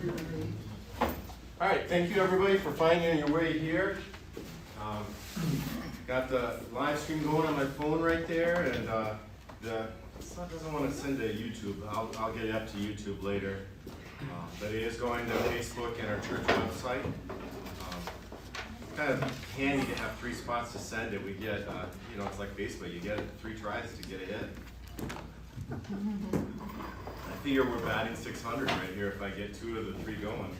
All right, thank you everybody for finding your way here. Got the live stream going on my phone right there, and the son doesn't want to send to YouTube. I'll get it up to YouTube later, but it is going to Facebook and our church website. Kind of handy to have 3 spots to send it. We get, it's like Facebook. You get 3 tries to get it in. I figure we're batting 600 right here if I get 2 of the 3 going.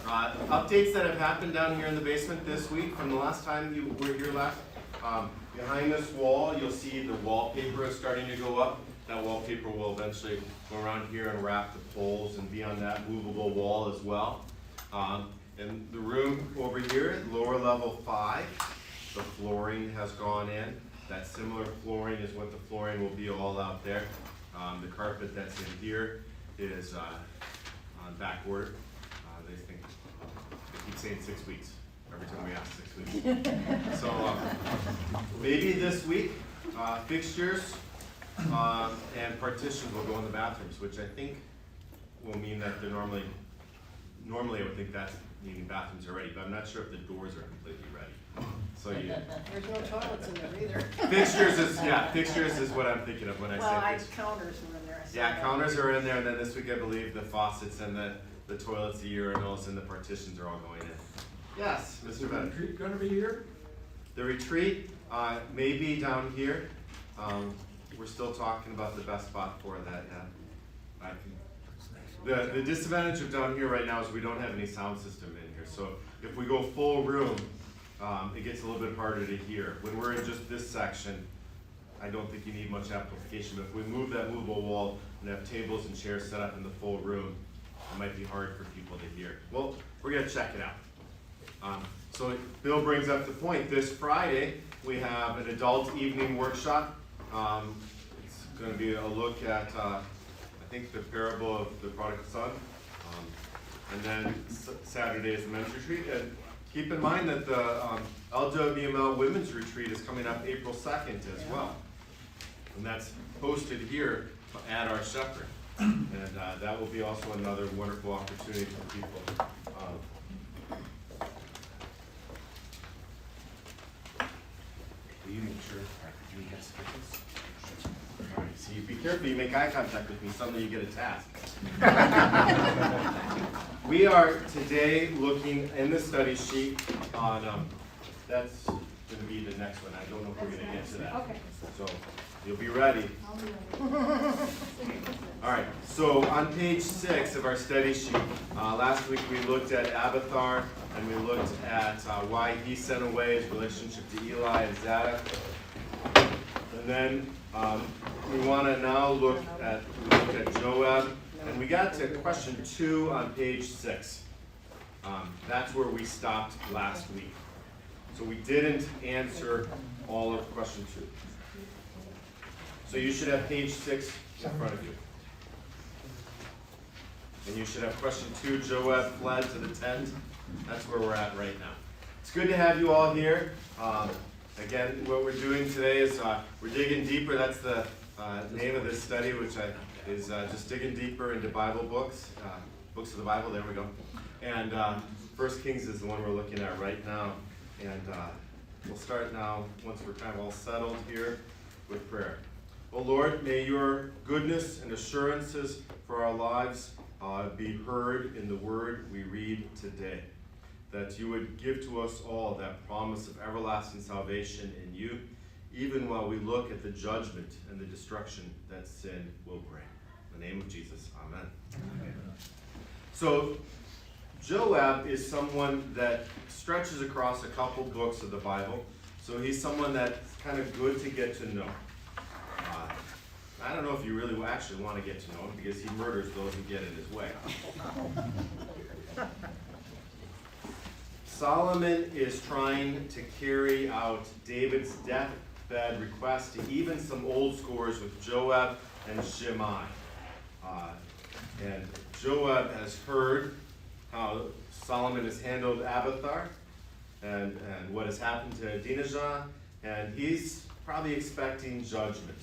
Updates that have happened down here in the basement this week from the last time you were here last. Behind this wall, you'll see the wallpaper is starting to go up. That wallpaper will eventually go around here and wrap the poles and be on that movable wall as well. In the room over here, lower level 5, the flooring has gone in. That similar flooring is what the flooring will be all out there. The carpet that's in here is on back order. They keep saying 6 weeks every time we ask 6 weeks. So maybe this week, fixtures and partitions will go in the bathrooms, which I think will mean that they're normally I would think that's meaning bathrooms are ready, but I'm not sure if the doors are completely ready. So there's no toilets in there either. Fixtures is what I'm thinking of when I say fixtures. Counters were in there. Yeah, counters are in there, and then this week I believe the faucets and the toilets, the urinals, and the partitions are all going in. Yes, Mr. Is the Bennett. retreat going to be here? The retreat may be down here. We're still talking about the best spot for that. Yeah. The disadvantage of down here right now is we don't have any sound system in here. So if we go full room, it gets a little bit harder to hear. When we're in just this section, I don't think you need much amplification. But if we move that movable wall and have tables and chairs set up in the full room, it might be hard for people to hear. Well, we're going to check it out. So Bill brings up the point. This Friday, we have an adult evening workshop. It's going to be a look at, I think, the parable of the prodigal son. And then Saturday is the men's retreat. And keep in mind that the LWML Women's Retreat is coming up April 2nd as well. And that's hosted here at our Shepherd. And that will be also another wonderful opportunity for people. Will you make sure you get stickers? All right, so you be careful, you make eye contact with me, suddenly you get a task. We are today looking in the study sheet on, that's going to be the next one. I don't know if we're going to get to that. Okay. So you'll be ready. All right, so on page 6 of our study sheet, last week we looked at Abathar, and we looked at why he sent away, his relationship to Eli and Zadok. And then we want to now look at Joab, and we got to question 2 on page 6. That's where we stopped last week. So we didn't answer all of question 2. So you should have page 6 in front of you. And you should have question 2, Joab fled to the tent. That's where we're at right now. It's good to have you all here. Again, what we're doing today is we're digging deeper. That's the name of this study, which is just digging deeper into Bible books. Books of the Bible, there we go. And 1 Kings is the one we're looking at right now. And we'll start now, once we're kind of all settled here, with prayer. Oh Lord, may your goodness and assurances for our lives be heard in the word we read today. That you would give to us all that promise of everlasting salvation in you, even while we look at the judgment and the destruction that sin will bring. In the name of Jesus, amen. Amen. So, Joab is someone that stretches across a couple books of the Bible. So he's someone that's kind of good to get to know. I don't know if you really actually want to get to know him because he murders those who get in his way. Solomon is trying to carry out David's deathbed request to even some old scores with Joab and Shimei. And Joab has heard how Solomon has handled Abathar and what has happened to Adonijah, and he's probably expecting judgment.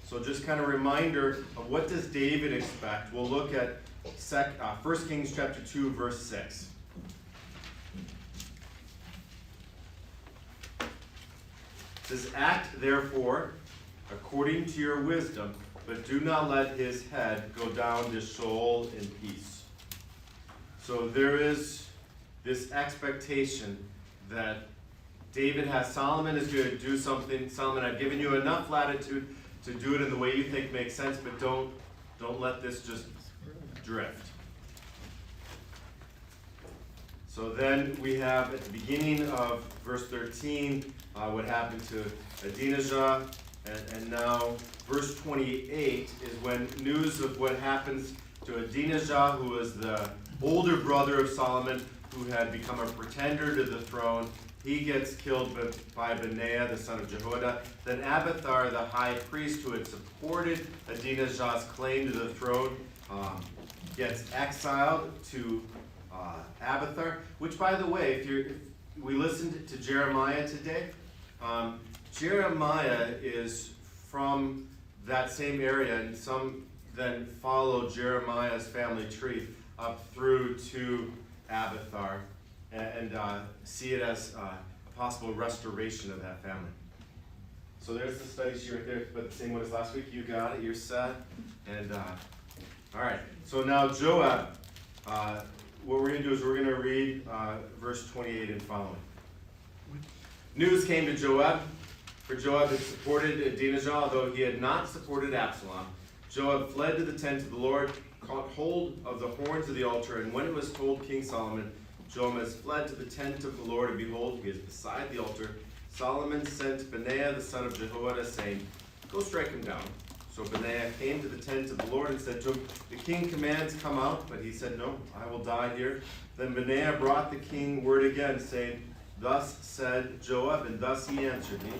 So just kind of a reminder of what does David expect. We'll look at 1 Kings chapter 2, verse 6. It says, "Act therefore according to your wisdom, but do not let his head go down to Sheol in peace." So there is this expectation that David has. Solomon is going to do something. Solomon, I've given you enough latitude to do it in the way you think makes sense, but don't let this just drift. So then we have at the beginning of verse 13 what happened to Adonijah, and now verse 28 is when news of what happens to Adonijah, who was the older brother of Solomon, who had become a pretender to the throne. He gets killed by Benaiah, the son of Jehoiada. Then Abiathar, the high priest, who had supported Adonijah's claim to the throne, gets exiled to Abiathar, which, by the way, if we listened to Jeremiah today, Jeremiah is from that same area, and some then follow Jeremiah's family tree up through to Abiathar and see it as a possible restoration of that family. So there's the study sheet right there, but the same one as last week. You got it, you're set. And all right, so now Joab, what we're going to do is we're going to read verse 28 and following. News came to Joab, for Joab had supported Adonijah, although he had not supported Absalom. Joab fled to the tent of the Lord, caught hold of the horns of the altar, and when it was told King Solomon, Joab has fled to the tent of the Lord, and behold, he is beside the altar, Solomon sent Benaiah the son of Jehoiada, saying, "Go strike him down." So Benaiah came to the tent of the Lord and said to him, "The king commands, come out." But he said, "No, I will die here." Then Benaiah brought the king word again, saying, "Thus said Joab, and thus he answered me."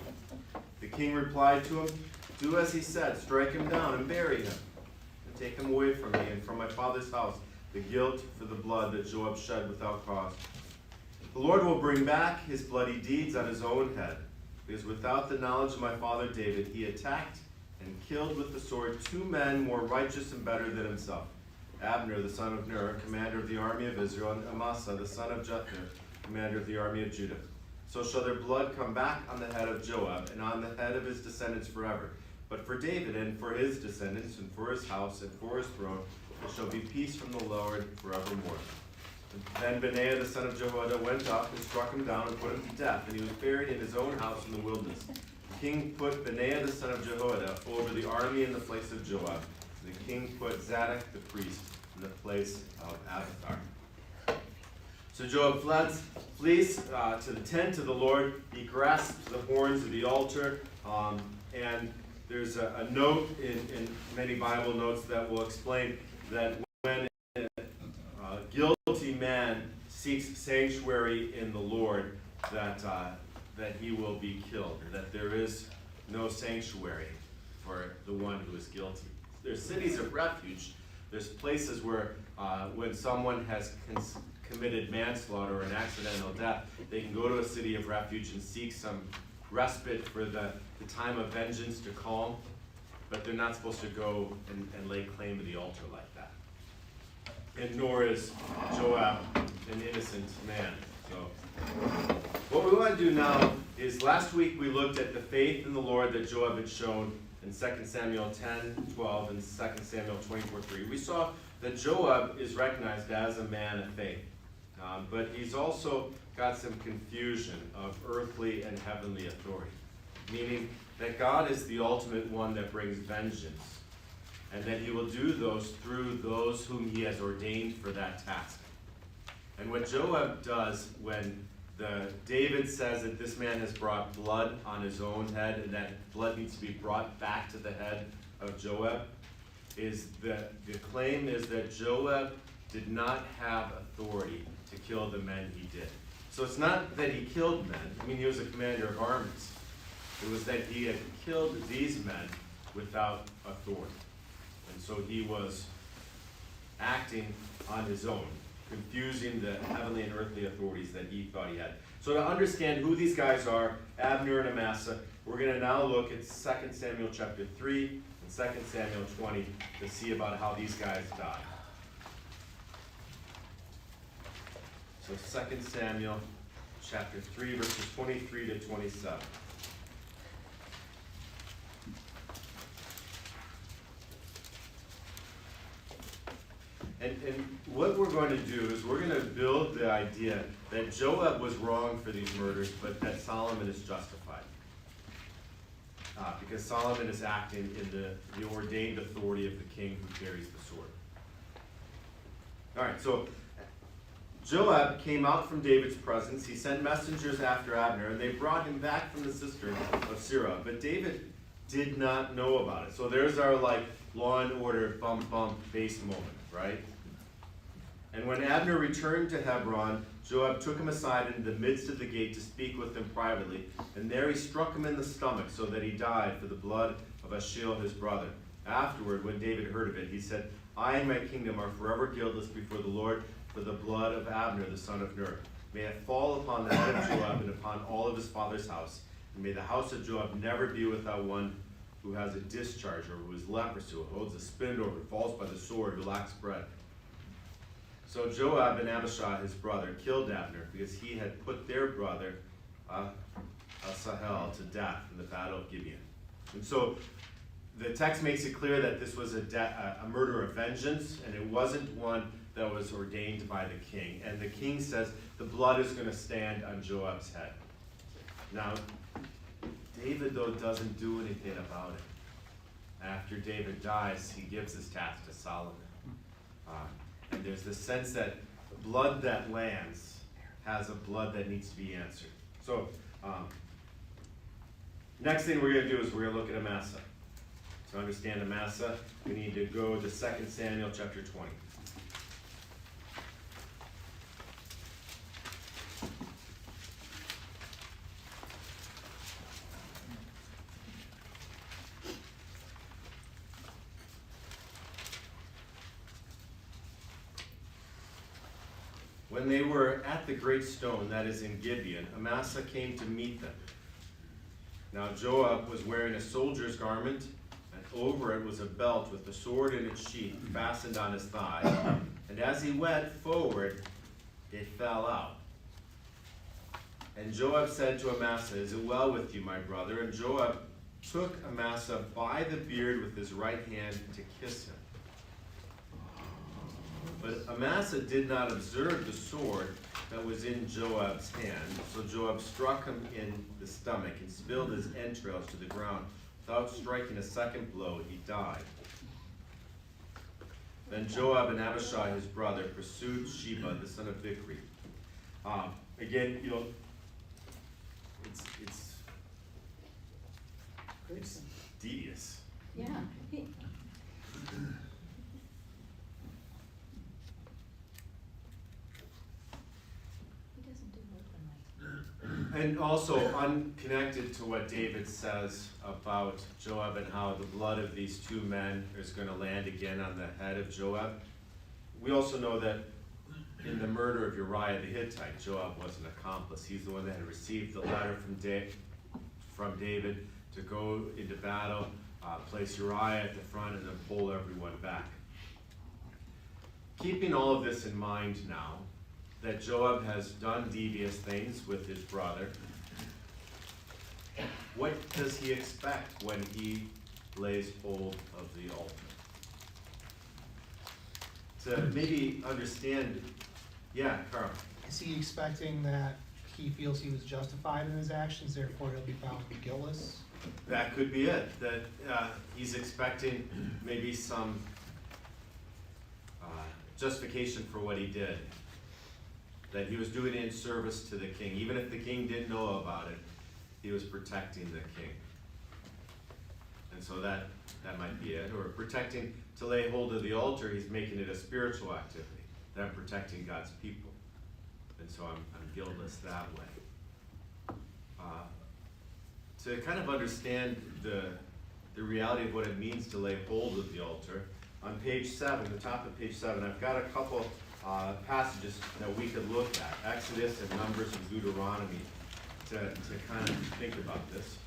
The king replied to him, "Do as he said, strike him down and bury him, and take him away from me and from my father's house, the guilt for the blood that Joab shed without cause. The Lord will bring back his bloody deeds on his own head, because without the knowledge of my father David, he attacked and killed with the sword 2 men more righteous and better than himself, Abner the son of Ner, commander of the army of Israel, and Amasa the son of Jether, commander of the army of Judah. So shall their blood come back on the head of Joab, and on the head of his descendants forever. But for David, and for his descendants, and for his house, and for his throne, there shall be peace from the Lord forevermore." Then Benaiah the son of Jehoiada went up and struck him down and put him to death, and he was buried in his own house in the wilderness. The king put Benaiah the son of Jehoiada over the army in the place of Joab. The king put Zadok the priest in the place of Abiathar. So Joab flees to the tent of the Lord. He grasps the horns of the altar, and there's a note in many Bible notes that will explain that when a guilty man seeks sanctuary in the Lord, that he will be killed, or that there is no sanctuary for the one who is guilty. There's cities of refuge. There's places where when someone has committed manslaughter or an accidental death, they can go to a city of refuge and seek some respite for the time of vengeance to calm, but they're not supposed to go and lay claim to the altar like that. And nor is Joab an innocent man. So what we want to do now is, last week we looked at the faith in the Lord that Joab had shown in 2 Samuel 10:12 and 2 Samuel 24:3. We saw that Joab is recognized as a man of faith, but he's also got some confusion of earthly and heavenly authority, meaning that God is the ultimate one that brings vengeance, and that he will do those through those whom he has ordained for that task. And what Joab does when David says that this man has brought blood on his own head, and that blood needs to be brought back to the head of Joab, is the claim is that Joab did not have authority to kill the men he did. So it's not that he killed men. I mean, he was a commander of armies. It was that he had killed these men without authority. And so he was acting on his own, confusing the heavenly and earthly authorities that he thought he had. So to understand who these guys are, Abner and Amasa, we're going to now look at 2 Samuel chapter 3 and 2 Samuel 20 to see about how these guys died. So 2 Samuel chapter 3, verses 23 to 27. And what we're going to do is we're going to build the idea that Joab was wrong for these murders, but that Solomon is justified. Because Solomon is acting in the ordained authority of the king who carries the sword. All right, so Joab came out from David's presence. He sent messengers after Abner, and they brought him back from the cistern of Sirah. But David did not know about it. So there's our law and order bump based moment, right? And when Abner returned to Hebron, Joab took him aside into the midst of the gate to speak with him privately, and there he struck him in the stomach so that he died for the blood of Ashiel his brother. Afterward, when David heard of it, he said, I and my kingdom are forever guiltless before the Lord for the blood of Abner the son of Ner. May it fall upon the head of Joab and upon all of his father's house, and may the house of Joab never be without one who has a discharge, or who is leprous, who holds a spindle, who falls by the sword, who lacks bread. So Joab and Abishai, his brother, killed Abner because he had put their brother Asahel to death in the battle of Gibeon. And so the text makes it clear that this was a murder of vengeance, and it wasn't one that was ordained by the king. And the king says the blood is going to stand on Joab's head. Now, David, though, doesn't do anything about it. After David dies, he gives his task to Solomon. And there's this sense that blood that lands has a blood that needs to be answered. So, next thing we're going to do is we're going to look at Amasa. To understand Amasa, we need to go to 2 Samuel chapter 20. When they were at the great stone that is in Gibeon, Amasa came to meet them. Now Joab was wearing a soldier's garment, and over it was a belt with the sword in its sheath fastened on his thigh. And as he went forward, it fell out. And Joab said to Amasa, Is it well with you, my brother? And Joab took Amasa by the beard with his right hand to kiss him. But Amasa did not observe the sword that was in Joab's hand. So Joab struck him in the stomach and spilled his entrails to the ground. Without striking a second blow, he died. Then Joab and Abishai, his brother, pursued Sheba, the son of Bichri. Again, it's devious. Yeah. And also unconnected to what David says about Joab and how the blood of these two men is going to land again on the head of Joab. We also know that in the murder of Uriah the Hittite, Joab was an accomplice. He's the one that had received the letter from David to go into battle, place Uriah at the front, and then pull everyone back. Keeping all of this in mind now, that Joab has done devious things with his brother, what does he expect when he lays hold of the altar? To maybe understand, yeah, Carl. Is he expecting that he feels he was justified in his actions, therefore he'll be found to be guiltless? That could be it, that he's expecting maybe some justification for what he did. That he was doing it in service to the king. Even if the king didn't know about it, he was protecting the king. And so that might be it. Or protecting, to lay hold of the altar, he's making it a spiritual activity. That I'm protecting God's people. And so I'm guiltless that way. To kind of understand the reality of what it means to lay hold of the altar, on page 7, the top of page 7, I've got a couple passages that we could look at, Exodus and Numbers and Deuteronomy, to kind of think about this.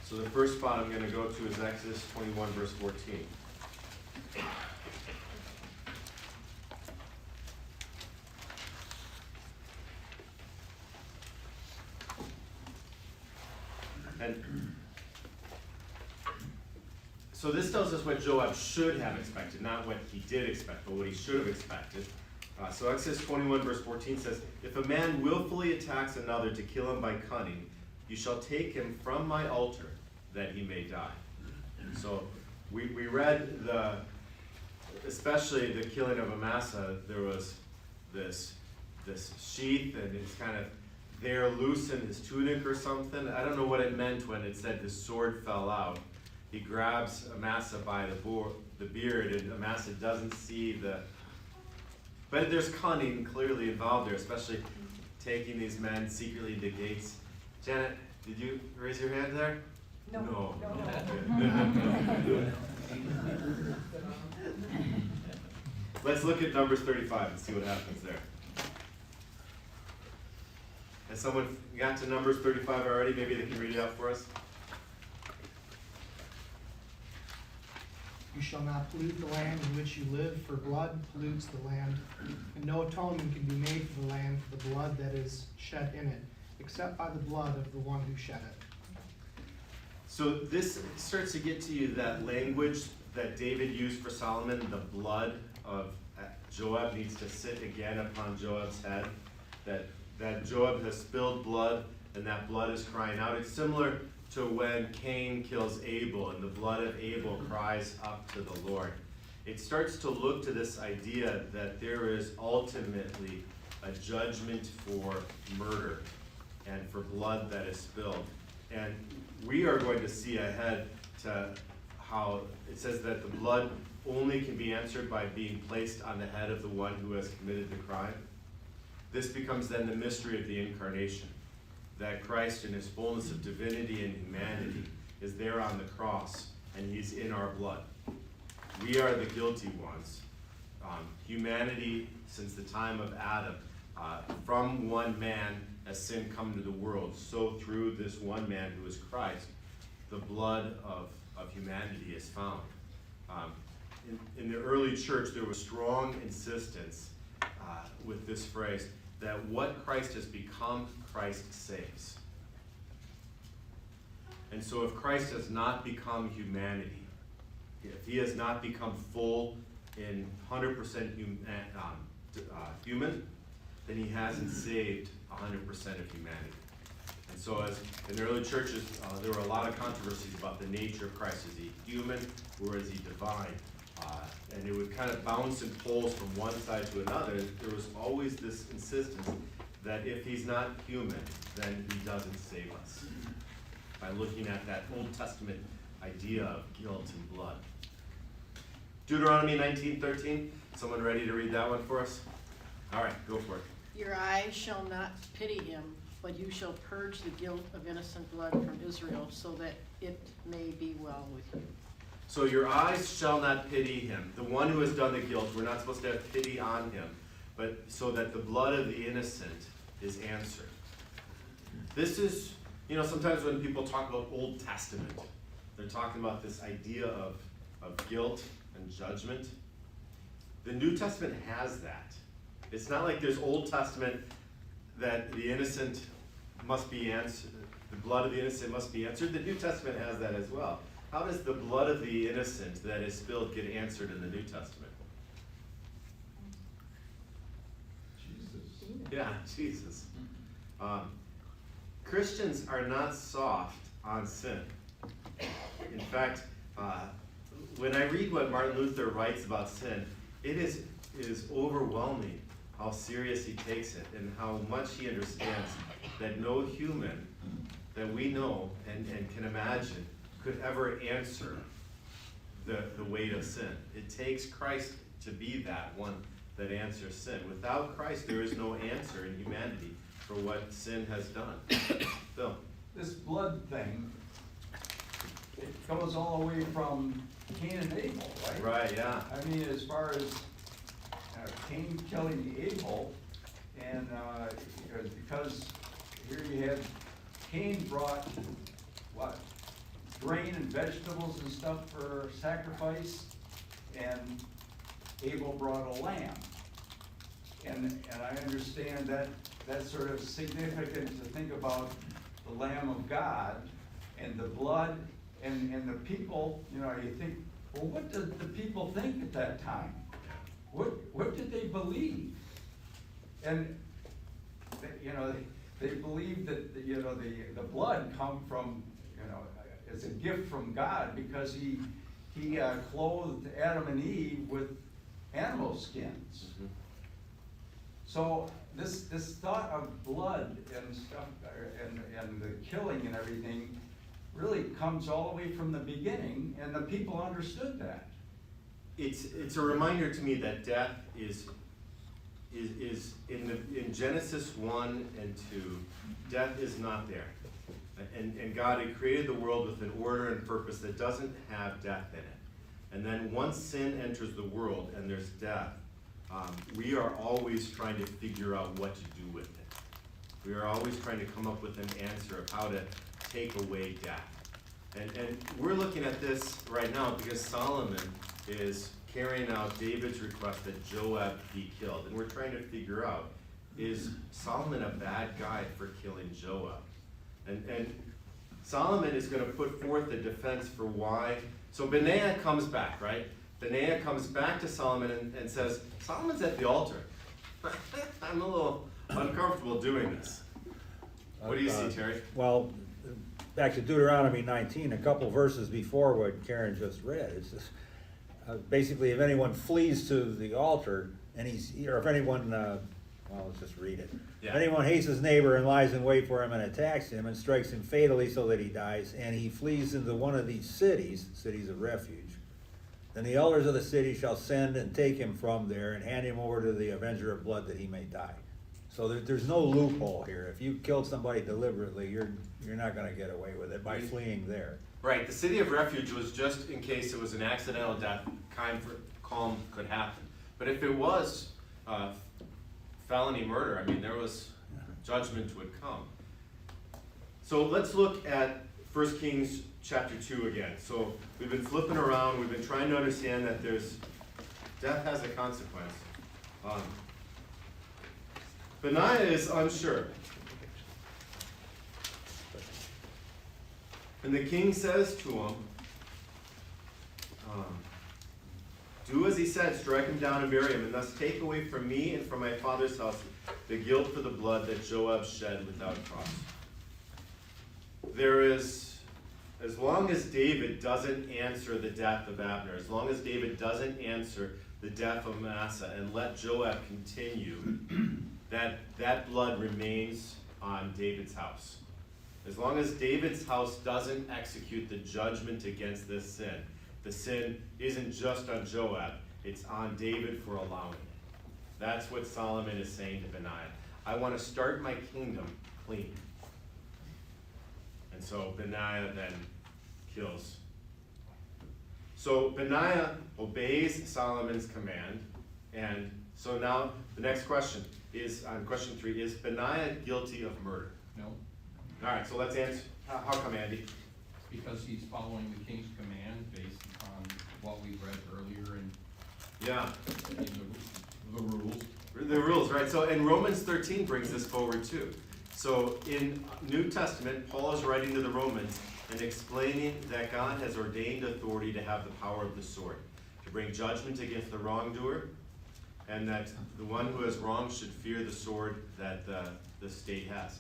So the first spot I'm going to go to is Exodus 21, verse 14. And so this tells us what Joab should have expected, not what he did expect, but what he should have expected. So Exodus 21 verse 14 says, if a man willfully attacks another to kill him by cunning, you shall take him from my altar that he may die. So we read especially the killing of Amasa, there was this sheath, and it's kind of there loose in his tunic or something. I don't know what it meant when it said the sword fell out. He grabs Amasa by the beard, and Amasa doesn't see but there's cunning clearly involved there, especially taking these men secretly into gates. Janet, did you raise your hand there? No. Let's look at Numbers 35 and see what happens there. Has someone got to Numbers 35 already? Maybe they can read it out for us. You shall not pollute the land in which you live, for blood pollutes the land, and no atonement can be made for the land for the blood that is shed in it, except by the blood of the one who shed it. So this starts to get to you that language that David used for Solomon, the blood of Joab needs to sit again upon Joab's head, that Joab has spilled blood, and that blood is crying out. It's similar to when Cain kills Abel, and the blood of Abel cries up to the Lord. It starts to look to this idea that there is ultimately a judgment for murder and for blood that is spilled. And we are going to see ahead to how it says that the blood only can be answered by being placed on the head of the one who has committed the crime. This becomes then the mystery of the incarnation, that Christ in his fullness of divinity and humanity is there on the cross, and he's in our blood. We are the guilty ones. Humanity, since the time of Adam, from one man has sin come into the world, so through this one man who is Christ, the blood of humanity is found. In the early church, there was strong insistence with this phrase that what Christ has become, Christ saves. And so if Christ has not become humanity, if he has not become full in 100% human, then he hasn't saved 100% of humanity. And so as in the early churches, there were a lot of controversies about the nature of Christ. Is he human or is he divine? And it would kind of bounce and pulls from one side to another. There was always this insistence that if he's not human, then he doesn't save us. By looking at that Old Testament idea of guilt and blood. Deuteronomy 19:13. Someone ready to read that one for us? All right, go for it. Your eyes shall not pity him, but you shall purge the guilt of innocent blood from Israel, so that it may be well with you. So your eyes shall not pity him. The one who has done the guilt, we're not supposed to have pity on him, but so that the blood of the innocent is answered. This is, sometimes when people talk about Old Testament, they're talking about this idea of guilt and judgment. The New Testament has that. It's not like there's Old Testament that the innocent must be answered, the blood of the innocent must be answered. The New Testament has that as well. How does the blood of the innocent that is spilled get answered in the New Testament? Jesus. Yeah, Jesus. Christians are not soft on sin. In fact, when I read what Martin Luther writes about sin, it is overwhelming how serious he takes it and how much he understands that no human that we know and can imagine could ever answer the weight of sin. It takes Christ to be that one that answers sin. Without Christ, there is no answer in humanity for what sin has done. Bill? This blood thing, it goes all the way from Cain and Abel, right? Right, yeah. I mean, as far as Cain killing Abel, and because here you had Cain brought what? Grain and vegetables and stuff for sacrifice, and Abel brought a lamb. And I understand that that's sort of significant to think about the Lamb of God and the blood, and the people, you know, you think, well, what did the people think at that time? What did they believe? And, you know, they believed that, you know, the blood come from, you know, as a gift from God, because he clothed Adam and Eve with animal skins. Mhm. So this thought of blood and stuff, and the killing and everything, really comes all the way from the beginning, and the people understood that. It's a reminder to me that death is in Genesis 1 and 2, death is not there. And God had created the world with an order and purpose that doesn't have death in it. And then once sin enters the world and there's death, we are always trying to figure out what to do with it. We are always trying to come up with an answer of how to take away death. And we're looking at this right now because Solomon is carrying out David's request that Joab be killed. And we're trying to figure out, is Solomon a bad guy for killing Joab? And Solomon is going to put forth the defense for why. So Benaiah comes back, right? Benaiah comes back to Solomon and says, Solomon's at the altar. I'm a little uncomfortable doing this. What do you see, Terry? Well, back to Deuteronomy 19, a couple verses before what Karen just read. It's just, basically, if anyone flees to the altar, and or if anyone, well, let's just read it. Yeah. If anyone hates his neighbor and lies in wait for him and attacks him and strikes him fatally so that he dies, and he flees into one of these cities of refuge, then the elders of the city shall send and take him from there and hand him over to the avenger of blood that he may die. So there's no loophole here. If you killed somebody deliberately, you're not going to get away with it by fleeing there. Right, the city of refuge was just in case it was an accidental death, calm could happen. But if it was felony murder, I mean, there was judgment would come. So let's look at 1 Kings chapter 2 again. So we've been flipping around, we've been trying to understand that death has a consequence. Benaiah is unsure. And the king says to him, do as he said, strike him down and bury him, and thus take away from me and from my father's house the guilt for the blood that Joab shed without cause. There is, as long as David doesn't answer the death of Abner, as long as David doesn't answer the death of Manasseh and let Joab continue, that blood remains on David's house. As long as David's house doesn't execute the judgment against this sin, the sin isn't just on Joab, it's on David for allowing it. That's what Solomon is saying to Benaiah. I want to start my kingdom clean. And so Benaiah then kills. So Benaiah obeys Solomon's command. And so now the next question is, on question 3, is Benaiah guilty of murder? No, All right, so let's answer. How come, Andy? because he's following the king's command based upon what we read earlier Yeah, in the rules. the rules, right? So, and Romans 13 brings this forward too. So in New Testament, Paul is writing to the Romans and explaining that God has ordained authority to have the power of the sword, to bring judgment against the wrongdoer, and that the one who has wronged should fear the sword that the state has.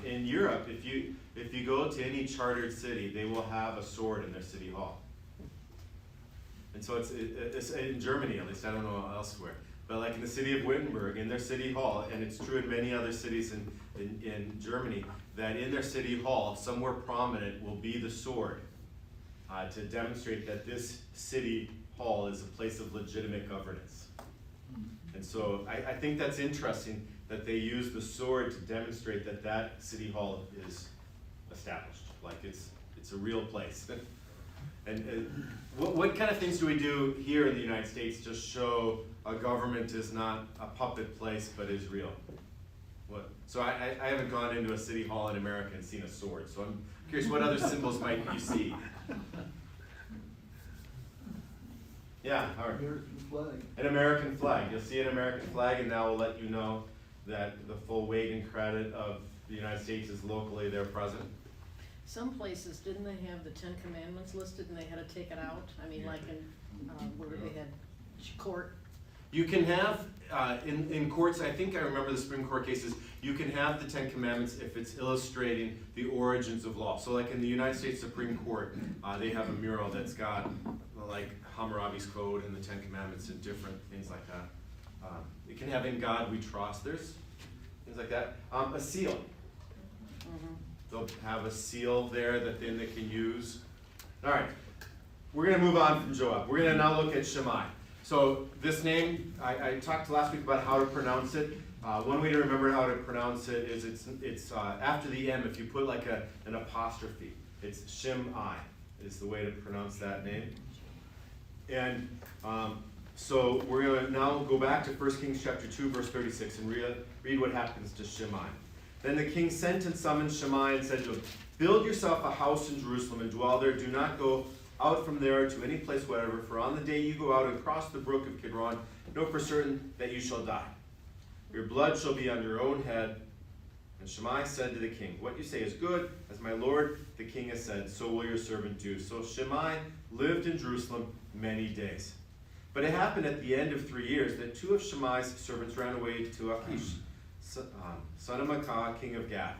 In Europe, if you go to any chartered city, they will have a sword in their city hall. And so it's in Germany, at least, I don't know elsewhere. But like in the city of Wittenberg, in their city hall, and it's true in many other cities in Germany, that in their city hall, somewhere prominent will be the sword to demonstrate that this city hall is a place of legitimate governance. And so I think that's interesting that they use the sword to demonstrate that that city hall is established, like it's a real place. And what kind of things do we do here in the United States to show a government is not a puppet place but is real? What? So I haven't gone into a city hall in America and seen a sword, so I'm curious what other symbols might you see? Yeah, Howard. American flag. An American flag. You'll see an American flag, and that will let you know that the full weight and credit of the United States is locally there present. Some places, didn't they have the Ten Commandments listed and they had to take it out? I mean, like in, where they had court. You can have, in courts, I think I remember the Supreme Court cases, you can have the Ten Commandments if it's illustrating the origins of law. So like in the United States Supreme Court, they have a mural that's got like Hammurabi's Code and the Ten Commandments and different things like that. It can have In God We Trust, there's things like that. A seal. Mhm. They'll have a seal there that then they can use. All right, we're going to move on from Joab. We're going to now look at Shammai. So this name, I talked last week about how to pronounce it. One way to remember how to pronounce it is it's after the M, if you put like an apostrophe, it's Shimei is the way to pronounce that name. And so we're going to now go back to 1 Kings chapter 2, verse 36 and read what happens to Shimei. Then the king sent and summoned Shammai and said to him, "Build yourself a house in Jerusalem and dwell there. Do not go out from there to any place whatever, for on the day you go out and cross the brook of Kidron, know for certain that you shall die. Your blood shall be on your own head." And Shammai said to the king, "What you say is good, as my lord the king has said, so will your servant do." So Shammai lived in Jerusalem many days. But it happened at the end of 3 years that two of Shammai's servants ran away to Achish, son of Maacah, king of Gath.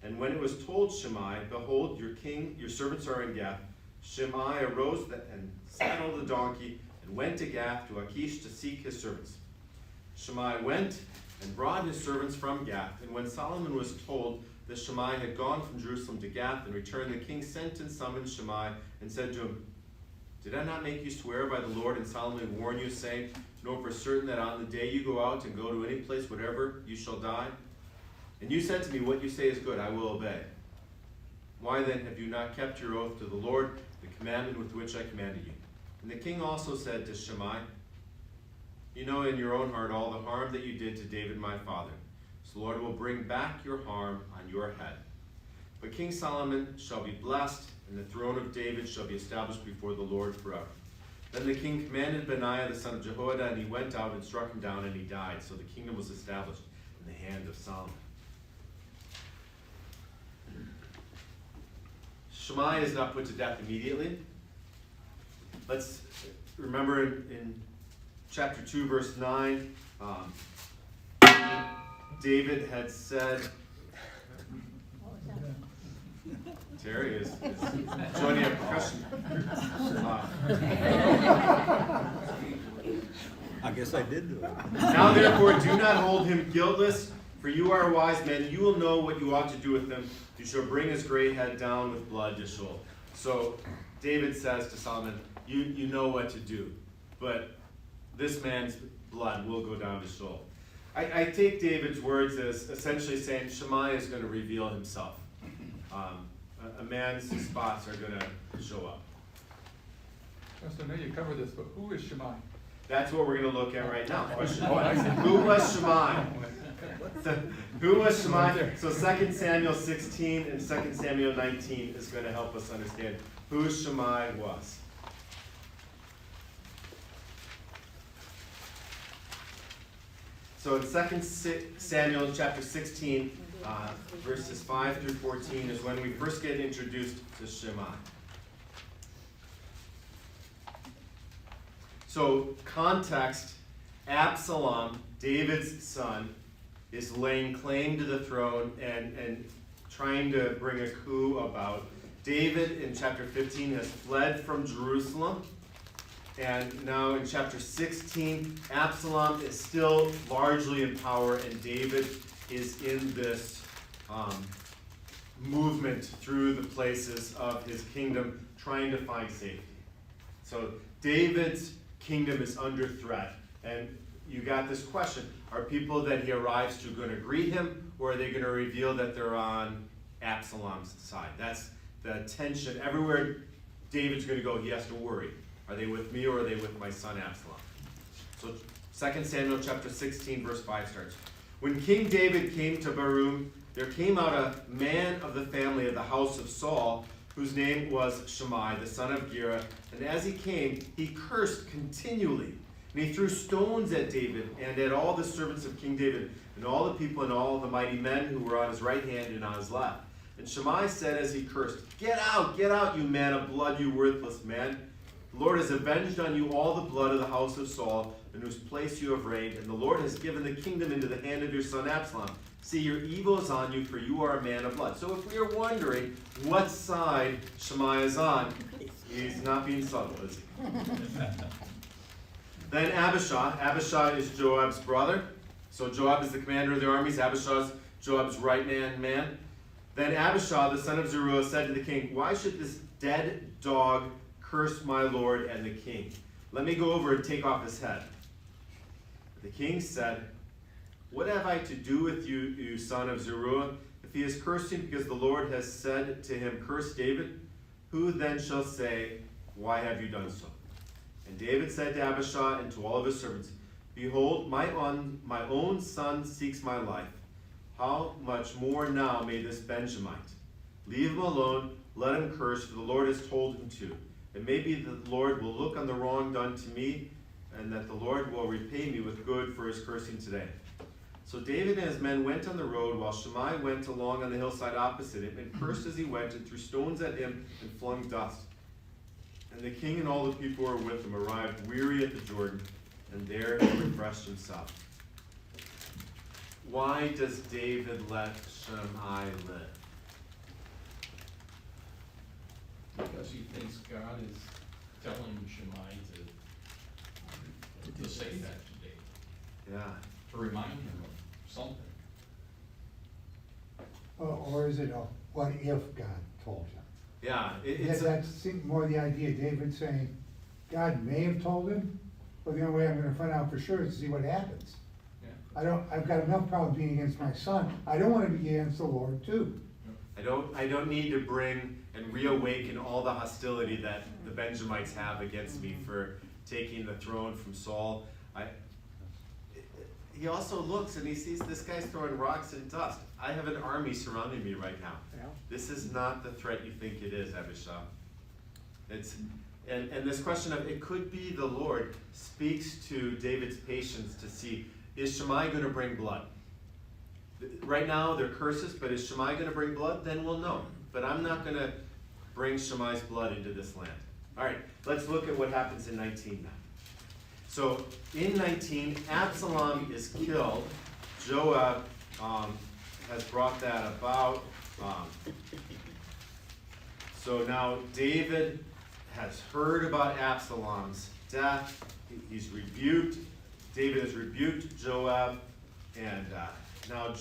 And when it was told Shammai, "Behold, your servants are in Gath," Shammai arose and saddled the donkey and went to Gath to Achish to seek his servants. Shammai went and brought his servants from Gath. And when Solomon was told that Shammai had gone from Jerusalem to Gath and returned, the king sent and summoned Shammai and said to him, "Did I not make you swear by the Lord and solemnly warn you, saying, know for certain that on the day you go out and go to any place whatever, you shall die? And you said to me, what you say is good, I will obey. Why then have you not kept your oath to the Lord, the commandment with which I commanded you?" And the king also said to Shammai, "You know in your own heart all the harm that you did to David my father. So the Lord will bring back your harm on your head. But King Solomon shall be blessed, and the throne of David shall be established before the Lord forever." Then the king commanded Benaiah the son of Jehoiada, and he went out and struck him down, and he died. So the kingdom was established in the hand of Solomon. Shammai is not put to death immediately. Let's remember in chapter 2, verse 9, David had said, Terry is joining a percussion. I guess I did do it. "Now therefore do not hold him guiltless, for you are wise men. You will know what you ought to do with him. You shall bring his gray head down with blood to Sheol." So David says to Solomon, you know what to do, but this man's blood will go down to Sheol. I take David's words as essentially saying Shammai is going to reveal himself. A man's spots are going to show up. So I know you covered this, but who is Shammai? That's what we're going to look at right now. Question one. Who was Shammai? Who was Shammai? So 2 Samuel 16 and 2 Samuel 19 is going to help us understand who Shammai was. So in 2 Samuel chapter 16, verses 5 through 14 is when we first get introduced to Shammai. So context, Absalom, David's son, is laying claim to the throne and trying to bring a coup about. David in chapter 15 has fled from Jerusalem. And now in chapter 16, Absalom is still largely in power, and David is in this movement through the places of his kingdom, trying to find safety. So David's kingdom is under threat. And you got this question, are people that he arrives to going to greet him, or are they going to reveal that they're on Absalom's side? That's the tension. Everywhere David's going to go, he has to worry. Are they with me, or are they with my son Absalom? So 2 Samuel chapter 16, verse 5 starts. "When King David came to Barum, there came out a man of the family of the house of Saul, whose name was Shammai, the son of Gera. And as he came, he cursed continually. And he threw stones at David and at all the servants of King David, and all the people and all the mighty men who were on his right hand and on his left. And Shammai said as he cursed, get out, you man of blood, you worthless man. The Lord has avenged on you all the blood of the house of Saul, in whose place you have reigned, and the Lord has given the kingdom into the hand of your son Absalom. See, your evil is on you, for you are a man of blood. So if we are wondering what side Shammai is on, he's not being subtle, is he? Then Abishai is Joab's brother. So Joab is the commander of the armies. Abishai is Joab's right-hand man. Then Abishai, the son of Zeruiah, said to the king, why should this dead dog curse my lord and the king? Let me go over and take off his head. The king said, what have I to do with you, you son of Zeruiah? If he is cursing because the Lord has said to him, curse David, who then shall say, why have you done so? And David said to Abishai and to all of his servants, behold, my own son seeks my life. How much more now may this Benjamite? Leave him alone, let him curse, for the Lord has told him to. It may be that the Lord will look on the wrong done to me, and that the Lord will repay me with good for his cursing today. So David and his men went on the road, while Shammai went along on the hillside opposite him, and cursed as he went, and threw stones at him, and flung dust. And the king and all the people who were with him arrived weary at the Jordan, and there he refreshed himself. Why does David let Shammai live? Because he thinks God is telling Shammai to say that to David, Yeah. to remind him of something. Or is it a what if God told you? Yeah, That's more the idea, David saying, God may have told him, but the only way I'm gonna find out for sure is to see what happens. Yeah. I've got enough problems being against my son, I don't wanna be against the Lord too. I don't need to bring and reawaken all the hostility that the Benjamites have against me for taking the throne from Saul. He also looks and he sees this guy's throwing rocks and dust. I have an army surrounding me right now. Yeah. This is not the threat you think it is, Abishai. And this question of it could be the Lord speaks to David's patience to see, is Shammai going to bring blood? Right now they're curses, but is Shammai going to bring blood? Then we'll know. But I'm not going to bring Shammai's blood into this land. All right, let's look at what happens in 19 now. So in 19, Absalom is killed. Joab has brought that about. So now David has heard about Absalom's death. He's rebuked. David has rebuked Joab, and now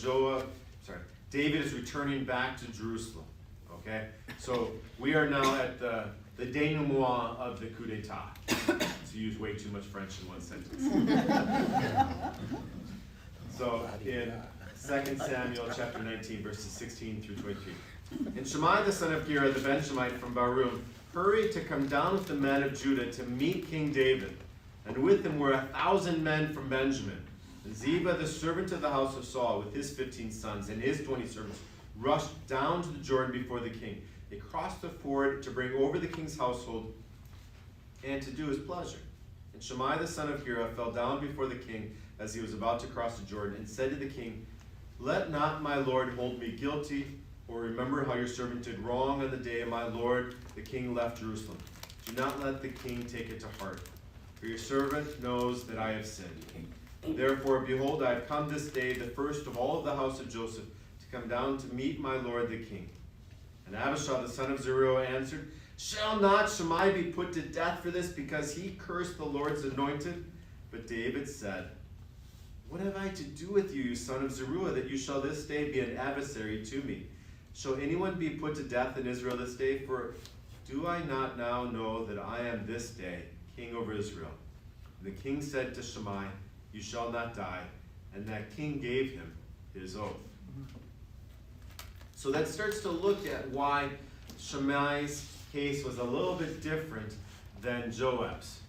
David is returning back to Jerusalem. Okay, so we are now at the denouement of the coup d'etat. To use way too much French in one sentence. So in 2 Samuel chapter 19, verses 16 through 23. And Shammai the son of Gera, the Benjamite from Barum, hurried to come down with the men of Judah to meet King David. And with him were 1,000 men from Benjamin. And Ziba, the servant of the house of Saul, with his 15 sons and his 20 servants, rushed down to the Jordan before the king. They crossed the ford to bring over the king's household and to do his pleasure. And Shammai the son of Gera fell down before the king as he was about to cross the Jordan, and said to the king, let not my lord hold me guilty, or remember how your servant did wrong on the day my lord the king left Jerusalem. Do not let the king take it to heart, for your servant knows that I have sinned. Therefore, behold, I have come this day, the first of all of the house of Joseph, to come down to meet my lord the king. And Abishai the son of Zeruiah answered, shall not Shammai be put to death for this, because he cursed the Lord's anointed? But David said, what have I to do with you, you son of Zeruiah, that you shall this day be an adversary to me? Shall anyone be put to death in Israel this day? For do I not now know that I am this day king over Israel? And the king said to Shammai, you shall not die. And that king gave him his oath. So that starts to look at why Shammai's case was a little bit different than Joab's.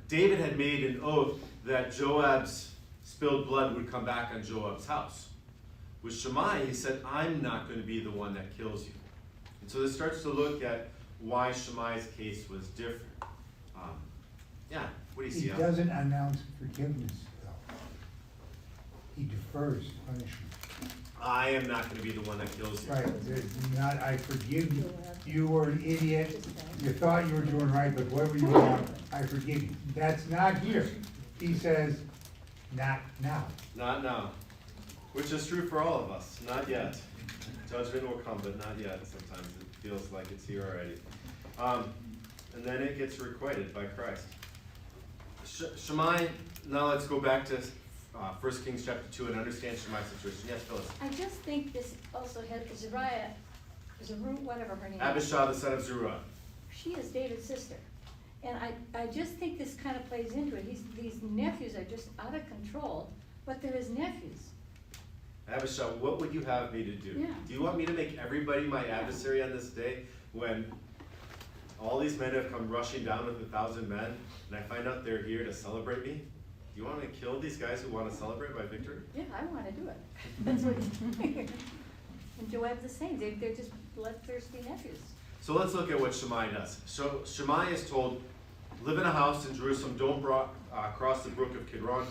David had made an oath that Joab's spilled blood would come back on Joab's house. With Shammai, he said, I'm not going to be the one that kills you. And so this starts to look at why Shammai's case was different. What do you see? He doesn't announce forgiveness, though. He defers punishment. I am not gonna be the one that kills you. Right, there's not, I forgive you, you were an idiot, you thought you were doing right, but what were you wrong, I forgive you. That's not here. He says, not now. Not now. Which is true for all of us, not yet. Judgment will come, but not yet. Sometimes it feels like it's here already. And then it gets requited by Christ. Shammai, now let's go back to 1 Kings chapter 2 and understand Shammai's situation. Yes, Phyllis. I just think this also had Zeruiah, whatever her name is. Abishai, the son of Zeruiah. She is David's sister. And I just think this kind of plays into it. These nephews are just out of control, but they're his nephews. Abishai, what would you have me to do? Yeah. Do you want me to make everybody my adversary on this day when all these men have come rushing down with 1,000 men and I find out they're here to celebrate me? Do you want to kill these guys who want to celebrate my victory? Yeah, I want to do it. That's what and Joab's the same. They're just bloodthirsty nephews. So let's look at what Shammai does. So Shammai is told, live in a house in Jerusalem, don't cross the brook of Kidron.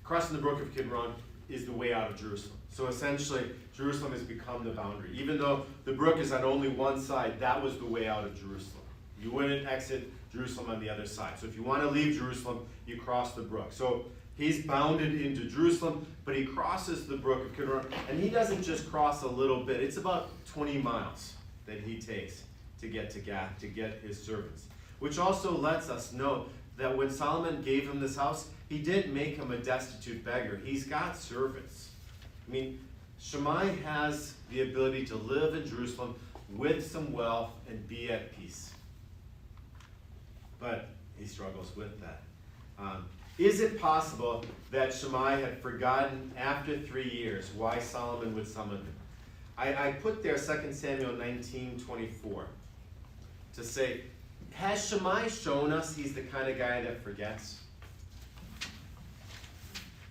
Crossing the brook of Kidron is the way out of Jerusalem. So essentially, Jerusalem has become the boundary. Even though the brook is on only one side, that was the way out of Jerusalem. You wouldn't exit Jerusalem on the other side. So if you want to leave Jerusalem, you cross the brook. So he's bounded into Jerusalem, but he crosses the brook of Kidron, and he doesn't just cross a little bit. It's about 20 miles that he takes to get to Gath, to get his servants. Which also lets us know that when Solomon gave him this house, he didn't make him a destitute beggar. He's got servants. I mean, Shammai has the ability to live in Jerusalem with some wealth and be at peace. But he struggles with that. Is it possible that Shammai had forgotten after 3 years why Solomon would summon him? I put there 2 Samuel 19:24 to say, has Shammai shown us he's the kind of guy that forgets?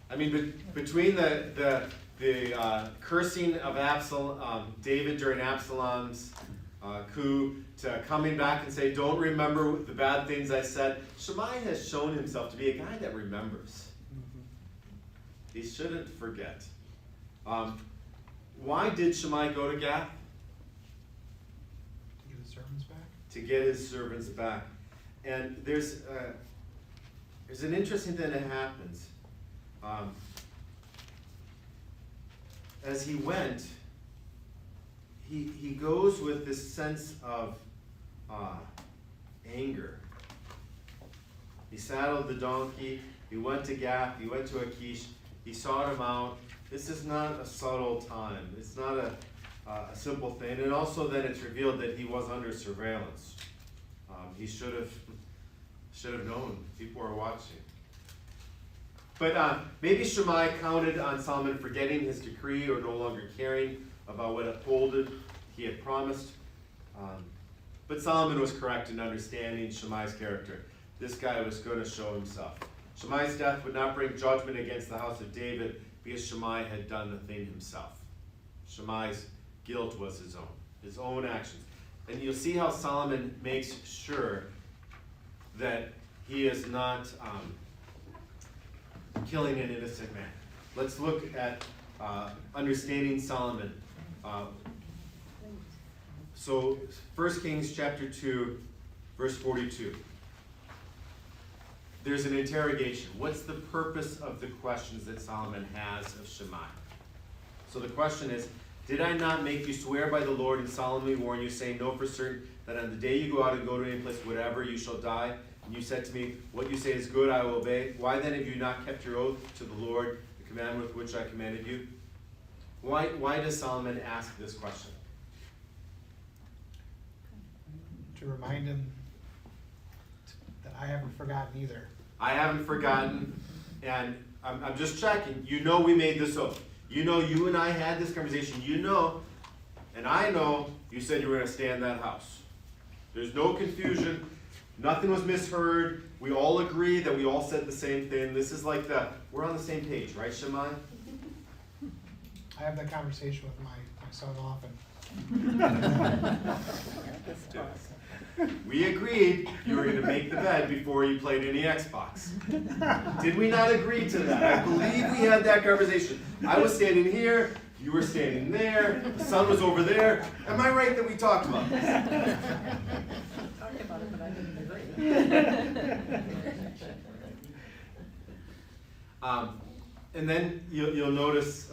I mean, between the cursing of David during Absalom's coup, to coming back and say, don't remember the bad things I said, Shammai has shown himself to be a guy that remembers. He shouldn't forget. Why did Shammai go to Gath? To get his servants back? To get his servants back. And there's an interesting thing that happens. As he went, he goes with this sense of anger. He saddled the donkey, he went to Gath, he went to Achish, he sought him out. This is not a subtle time. It's not a simple thing. And also then it's revealed that he was under surveillance. He should have known. People were watching. But maybe Shammai counted on Solomon forgetting his decree or no longer caring about what upholded he had promised. But Solomon was correct in understanding Shammai's character. This guy was going to show himself. Shammai's death would not bring judgment against the house of David because Shammai had done the thing himself. Shammai's guilt was his own actions. And you'll see how Solomon makes sure that he is not killing an innocent man. Let's look at understanding Solomon. So 1 Kings chapter 2, verse 42. There's an interrogation. What's the purpose of the questions that Solomon has of Shammai? So the question is, did I not make you swear by the Lord and solemnly warn you, saying, know for certain that on the day you go out and go to any place, whatever, you shall die? And you said to me, what you say is good, I will obey. Why then have you not kept your oath to the Lord, the commandment with which I commanded you? Why does Solomon ask this question? To remind him that I haven't forgotten either. I haven't forgotten, and I'm just checking. You know we made this oath. You know you and I had this conversation. You know, and I know you said you were going to stay in that house. There's no confusion. Nothing was misheard. We all agree that we all said the same thing. This is like we're on the same page, right, Shammai? I have that conversation with my son often. We agreed you were going to make the bed before you played any Xbox. Did we not agree to that? I believe we had that conversation. I was standing here, You were standing there, the sun was over there. Am I right that we talked about this? Talked about it, but I didn't agree. And then you'll notice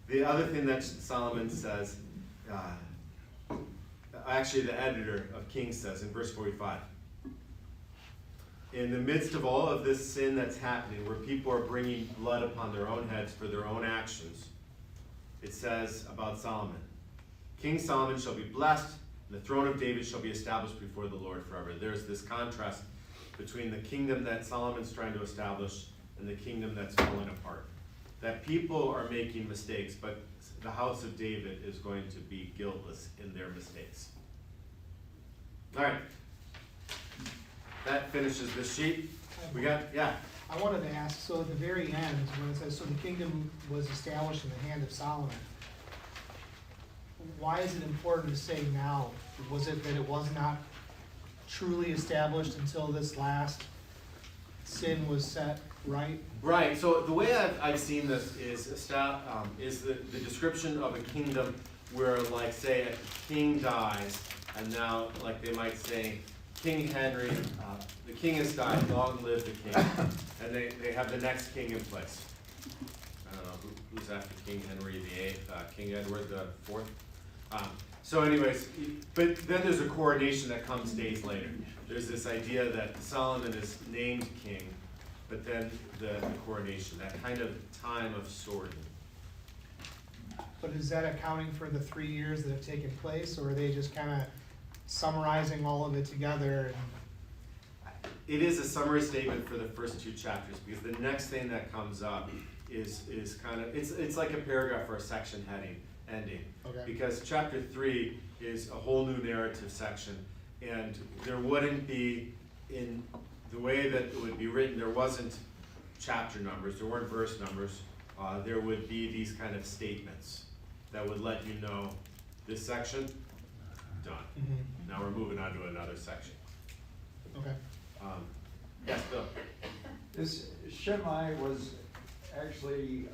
the other thing that Solomon says, actually the editor of Kings says in verse 45. In the midst of all of this sin that's happening, where people are bringing blood upon their own heads for their own actions, it says about Solomon, King Solomon shall be blessed, and the throne of David shall be established before the Lord forever. There's this contrast between the kingdom that Solomon's trying to establish and the kingdom that's falling apart. That people are making mistakes, but the house of David is going to be guiltless in their mistakes. All right. That finishes this sheet. We got, yeah. I wanted to ask, so at the very end, when it says, so the kingdom was established in the hand of Solomon, why is it important to say now? Was it that it was not truly established until this last sin was set right? Right, so the way I've seen this is the description of a kingdom where, like, say, a king dies, and now, like, they might say, King Henry, the king has died, long live the king. And they have the next king in place. I don't know, who's after King Henry VIII, King Edward IV? So anyways, but then there's a coronation that comes days later. There's this idea that Solomon is named king, but then the coronation, that kind of time of sorting. But is that accounting for the 3 years that have taken place, or are they just kind of summarizing all of it together? It is a summary statement for the first 2 chapters, because the next thing that comes up is kind of, it's like a paragraph or a section heading, ending. Okay. Because chapter 3 is a whole new narrative section, and there wouldn't be, in the way that it would be written, there wasn't chapter numbers, there weren't verse numbers, there would be these kind of statements that would let you know this section, done. Mhm. Now we're moving on to another section. Okay. Yes, Bill? This Shimei was actually,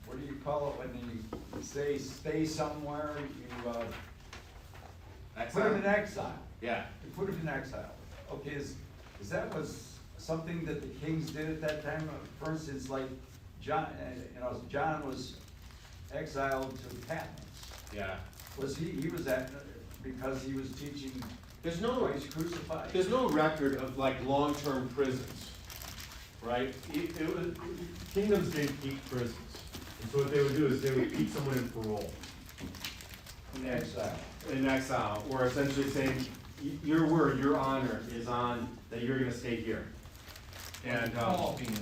what do you call it when you say stay somewhere, you, put him Exile? in exile. Yeah. You put him in exile. Okay, is that was something that the kings did at that time? For instance, like John, John was exiled to Patmos. Yeah. Was he was at, because he was teaching There's no, Christ crucified? there's no record of like long-term prisons, right? Kingdoms didn't keep prisons. And so what they would do is they would keep someone in parole. In exile. In exile, or essentially saying, your word, your honor is on that you're gonna stay here. And, Paul being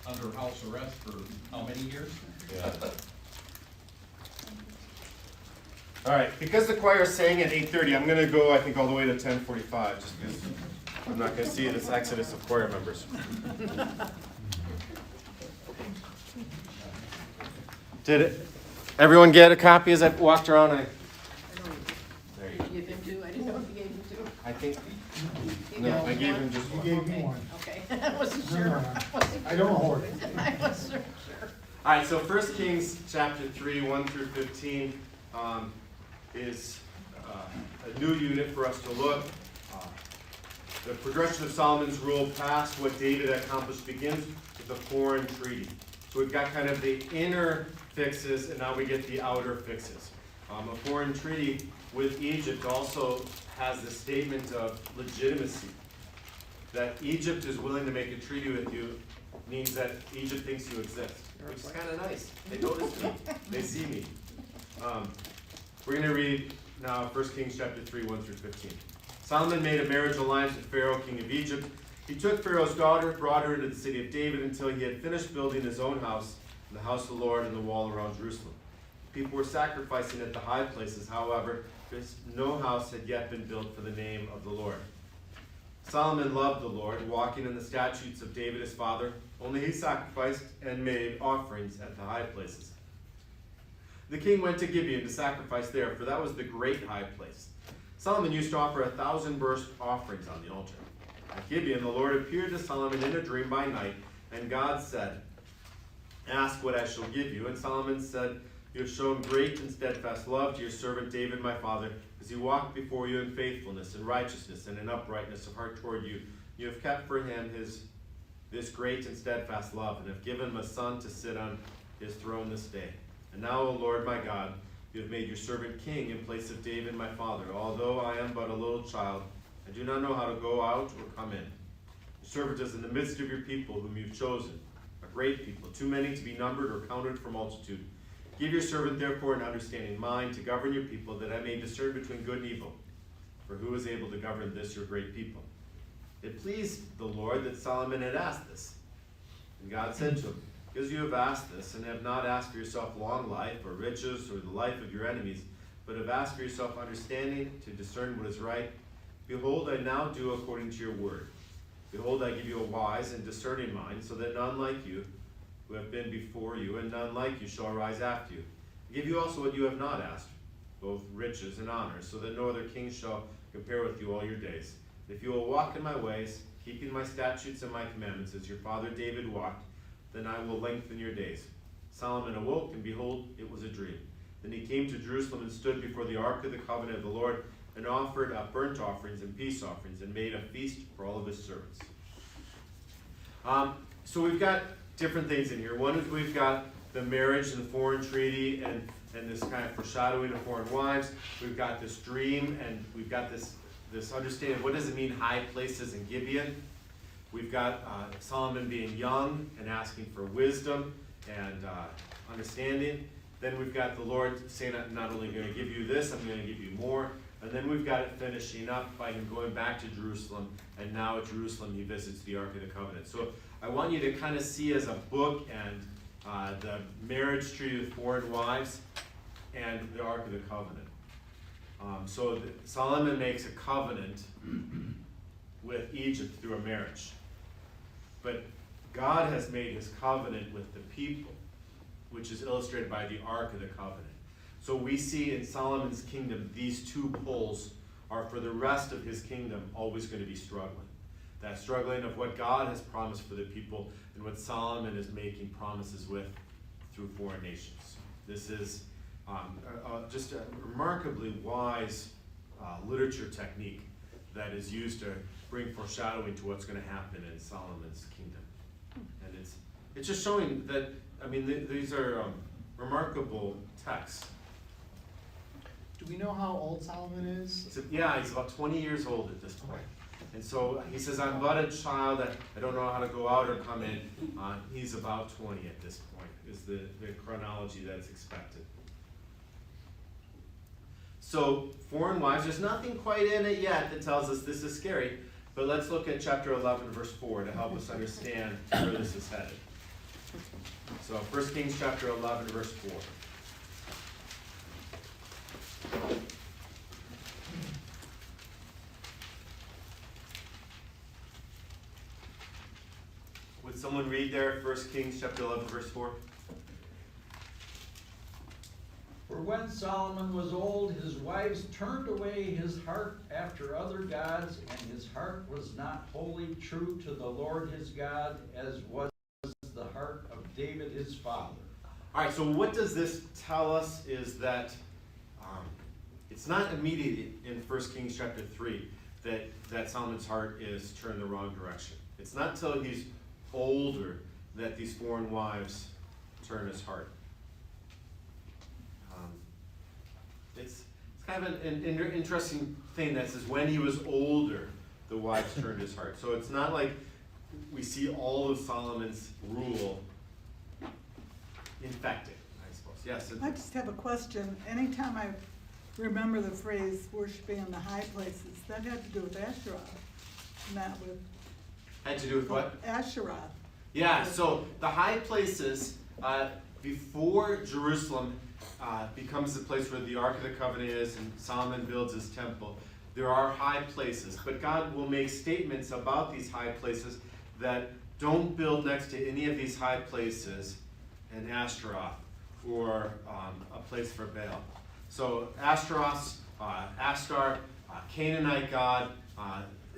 under house arrest for how many years? yeah. All right, because the choir sang at 8:30, I'm gonna go, I think, all the way to 10:45, just because I'm not gonna see this exodus of choir members. Did everyone get a copy as I walked around? There you go. Did you give him 2? I didn't know if you gave him 2. I think, You no, got I gave one? him just You one. gave me Okay, one. okay. I wasn't No, sure. no, no. I don't hoard it. I wasn't sure. All right, so 1 Kings chapter 3, 1 through 15 is a new unit for us to look. The progression of Solomon's rule past what David accomplished begins with the foreign treaty. So we've got kind of the inner fixes, and now we get the outer fixes. A foreign treaty with Egypt also has the statement of legitimacy. That Egypt is willing to make a treaty with you means that Egypt thinks you exist, which is kind of nice. They notice me. They see me. We're going to read now 1 Kings chapter 3, 1 through 15. Solomon made a marriage alliance with Pharaoh, king of Egypt. He took Pharaoh's daughter, brought her into the city of David until he had finished building his own house, and the house of the Lord, and the wall around Jerusalem. People were sacrificing at the high places, however, because no house had yet been built for the name of the Lord. Solomon loved the Lord, walking in the statutes of David his father. Only he sacrificed and made offerings at the high places. The king went to Gibeon to sacrifice there, for that was the great high place. Solomon used to offer 1,000 burnt offerings on the altar. At Gibeon, the Lord appeared to Solomon in a dream by night, and God said, Ask what I shall give you. And Solomon said, you have shown great and steadfast love to your servant David my father, as he walked before you in faithfulness and righteousness and in uprightness of heart toward you. You have kept for him this great and steadfast love, and have given him a son to sit on his throne this day. And now, O Lord my God, you have made your servant king in place of David my father. Although I am but a little child, I do not know how to go out or come in. Your servant is in the midst of your people whom you've chosen, a great people, too many to be numbered or counted for multitude. Give your servant therefore an understanding mind to govern your people, that I may discern between good and evil. For who is able to govern this your great people? It pleased the Lord that Solomon had asked this. And God said to him, because you have asked this, and have not asked for yourself long life, or riches, or the life of your enemies, but have asked for yourself understanding to discern what is right, behold, I now do according to your word. Behold, I give you a wise and discerning mind, so that none like you, who have been before you, and none like you shall arise after you. I give you also what you have not asked, both riches and honor, so that no other king shall compare with you all your days. If you will walk in my ways, keeping my statutes and my commandments, as your father David walked, then I will lengthen your days. Solomon awoke, and behold, it was a dream. Then he came to Jerusalem and stood before the ark of the covenant of the Lord, and offered up burnt offerings and peace offerings, and made a feast for all of his servants. So we've got different things in here. One is we've got the marriage and the foreign treaty, and this kind of foreshadowing of foreign wives. We've got this dream, and we've got this understanding of what does it mean high places in Gibeon. We've got Solomon being young and asking for wisdom and understanding. Then we've got the Lord saying, I'm not only going to give you this, I'm going to give you more. And then we've got it finishing up by him going back to Jerusalem, and now at Jerusalem he visits the Ark of the Covenant. So I want you to kind of see as a book and the marriage treaty with foreign wives and the Ark of the Covenant. Solomon makes a covenant with Egypt through a marriage. But God has made his covenant with the people, which is illustrated by the Ark of the Covenant. So we see in Solomon's kingdom, these two poles are for the rest of his kingdom always going to be struggling. That struggling of what God has promised for the people and what Solomon is making promises with through foreign nations. This is just a remarkably wise literature technique that is used to bring foreshadowing to what's going to happen in Solomon's kingdom. And it's just showing that, I mean, these are remarkable texts. Do we know how old Solomon is? Yeah, he's about 20 years old at this point. And so he says, I'm but a child, I don't know how to go out or come in. He's about 20 at this point, is the chronology that's expected. So, foreign wives, there's nothing quite in it yet that tells us this is scary, but let's look at chapter 11, verse 4 to help us understand where this is headed. So, 1 Kings chapter 11, verse 4. Would someone read there, 1 Kings chapter 11, verse 4? For when Solomon was old, his wives turned away his heart after other gods, and his heart was not wholly true to the Lord his God, as was the heart of David his father. All right, so what does this tell us is that it's not immediate in 1 Kings chapter 3 that Solomon's heart is turned the wrong direction. It's not until he's older that these foreign wives turn his heart. It's kind of an interesting thing that says when he was older, the wives turned his heart. So it's not like we see all of Solomon's rule infected, I suppose. Yes? I just have a question. Anytime I remember the phrase worshiping in the high places, that had to do with Asherah, not with... Had to do with what? Asherah. Yeah, so the high places, before Jerusalem becomes the place where the Ark of the Covenant is and Solomon builds his temple, there are high places. But God will make statements about these high places that don't build next to any of these high places an Ashtaroth or a place for Baal. So Ashtaroth, Ashtar, Canaanite god,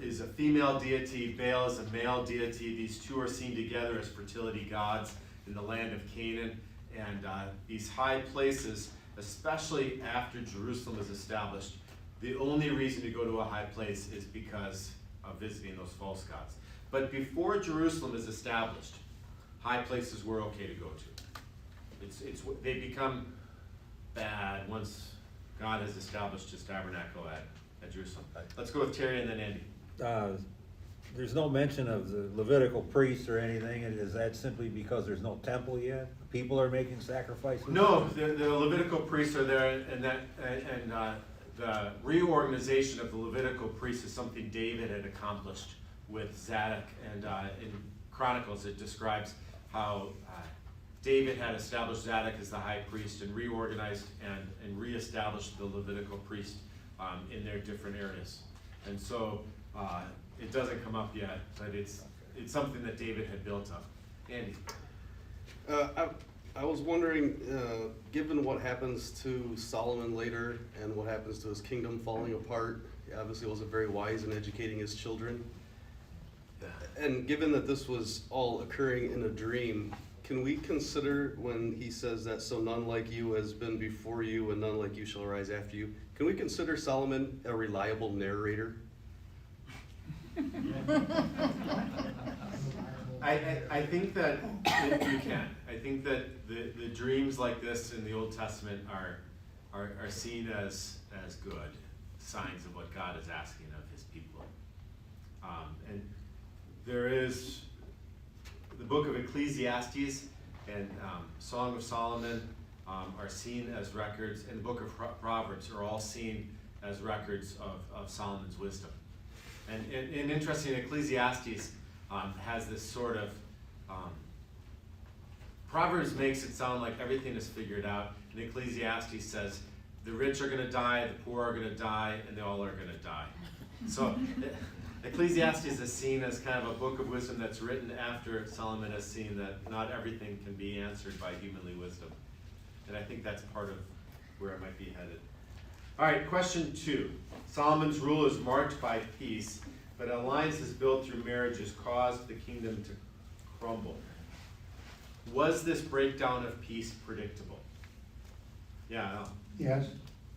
is a female deity. Baal is a male deity. These two are seen together as fertility gods in the land of Canaan. And these high places, especially after Jerusalem is established, the only reason to go to a high place is because of visiting those false gods. But before Jerusalem is established, high places were okay to go to. They become bad once God has established his tabernacle at Jerusalem. Let's go with Terry and then Andy. There's no mention of the Levitical priests or anything, and is that simply because there's no temple yet? People are making sacrifices? No, the Levitical priests are there, and the reorganization of the Levitical priests is something David had accomplished with Zadok, and in Chronicles it describes how David had established Zadok as the high priest and reorganized and reestablished the Levitical priest in their different areas. And so it doesn't come up yet, but it's something that David had built up. Andy? I was wondering, given what happens to Solomon later and what happens to his kingdom falling apart, he obviously wasn't very wise in educating his children. And given that this was all occurring in a dream, can we consider when he says that, so none like you has been before you and none like you shall rise after you, can we consider Solomon a reliable narrator? I think that you can. I think that the dreams like this in the Old Testament are seen as good signs of what God is asking of his people. And there is the book of Ecclesiastes and Song of Solomon are seen as records, and the book of Proverbs are all seen as records of Solomon's wisdom. And interesting, Ecclesiastes has this sort of, Proverbs makes it sound like everything is figured out, and Ecclesiastes says the rich are going to die, the poor are going to die, and they all are going to die. So Ecclesiastes is seen as kind of a book of wisdom that's written after Solomon has seen that not everything can be answered by humanly wisdom. And I think that's part of where it might be headed. All right, question 2. Solomon's rule is marked by peace, but alliances built through marriages caused the kingdom to crumble. Was this breakdown of peace predictable? Yeah, Al. Yes,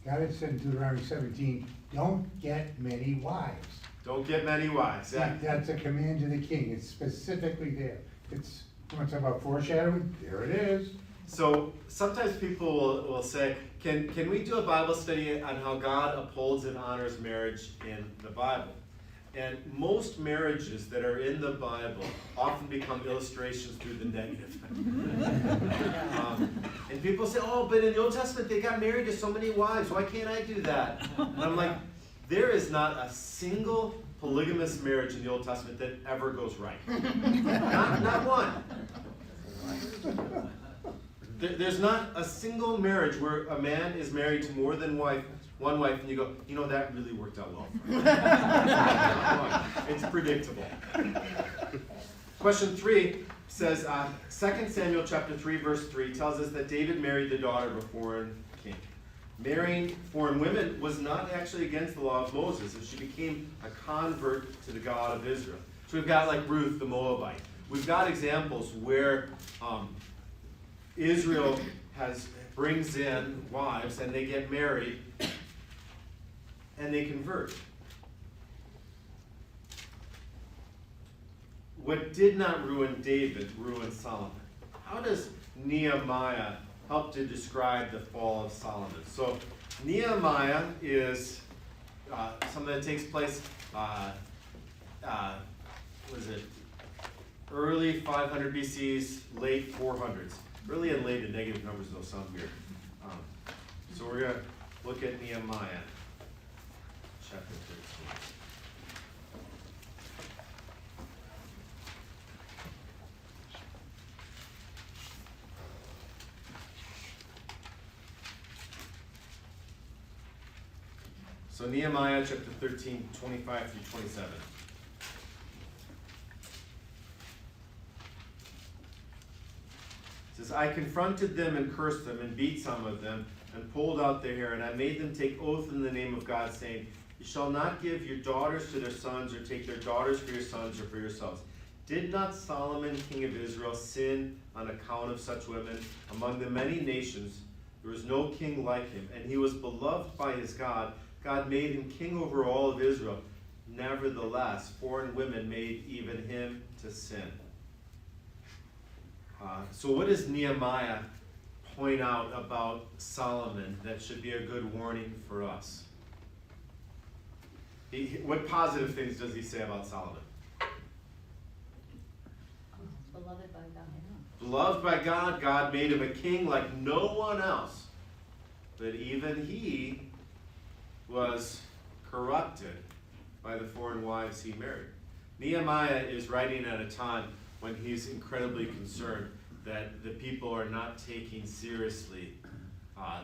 God had said in Deuteronomy 17, don't get many wives. Don't get many wives. Yeah. That's a command to the king, it's specifically there. It's, you want to talk about foreshadowing? There it is. So sometimes people will say, can we do a Bible study on how God upholds and honors marriage in the Bible? And most marriages that are in the Bible often become illustrations through the negative. And people say, oh, but in the Old Testament they got married to so many wives. Why can't I do that? And I'm like, there is not a single polygamous marriage in the Old Testament that ever goes right. Not one. There's not a single marriage where a man is married to more than one wife, and you go, you know, that really worked out well for him. It's predictable. Question 3 says, 2 Samuel chapter 3, verse 3 tells us that David married the daughter of a foreign king. Marrying foreign women was not actually against the law of Moses, and she became a convert to the God of Israel. So we've got like Ruth the Moabite. We've got examples where Israel brings in wives and they get married and they convert. What did not ruin David ruined Solomon. How does Nehemiah help to describe the fall of Solomon? So Nehemiah is something that takes place, early 500 BCs, late 400s. Early and late in negative numbers though sound weird. So we're going to look at Nehemiah chapter 13. So Nehemiah chapter 13, 25 through 27. It says, I confronted them and cursed them and beat some of them and pulled out their hair, and I made them take oath in the name of God, saying, you shall not give your daughters to their sons or take their daughters for your sons or for yourselves. Did not Solomon, king of Israel, sin on account of such women? Among the many nations, there was no king like him, and he was beloved by his God. God made him king over all of Israel. Nevertheless, foreign women made even him to sin. So what does Nehemiah point out about Solomon that should be a good warning for us? What positive things does he say about Solomon? Beloved by God. Beloved by God, God made him a king like no one else. But even he was corrupted by the foreign wives he married. Nehemiah is writing at a time when he's incredibly concerned that the people are not taking seriously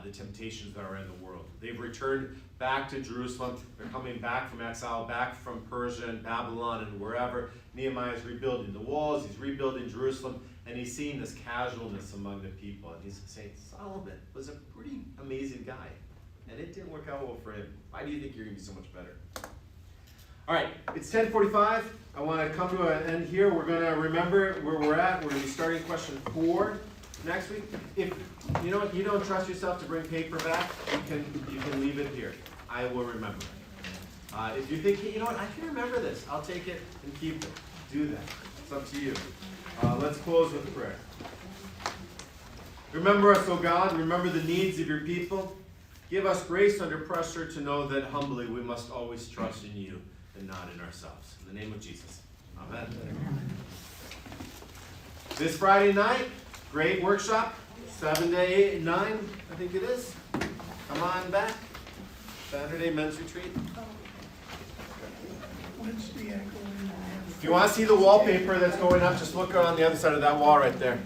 the temptations that are in the world. They've returned back to Jerusalem. They're coming back from exile, back from Persia and Babylon and wherever. Nehemiah is rebuilding the walls. He's rebuilding Jerusalem. And he's seeing this casualness among the people. And he's saying, Solomon was a pretty amazing guy. And it didn't work out well for him. Why do you think you're going to be so much better? All right, it's 10:45. I want to come to an end here. We're going to remember where we're at. We're going to be starting question 4 next week. If you don't trust yourself to bring paper back, you can leave it here. I will remember it. If you think, you know what, I can remember this, I'll take it and keep it. Do that. It's up to you. Let's close with prayer. Remember us, O God. Remember the needs of your people. Give us grace under pressure to know that humbly we must always trust in you and not in ourselves. In the name of Jesus. Amen. This Friday night, great workshop, 7 to 8, 9, I think it is. Come on back. Saturday men's retreat. If you want to see the wallpaper that's going up, just look on the other side of that wall right there.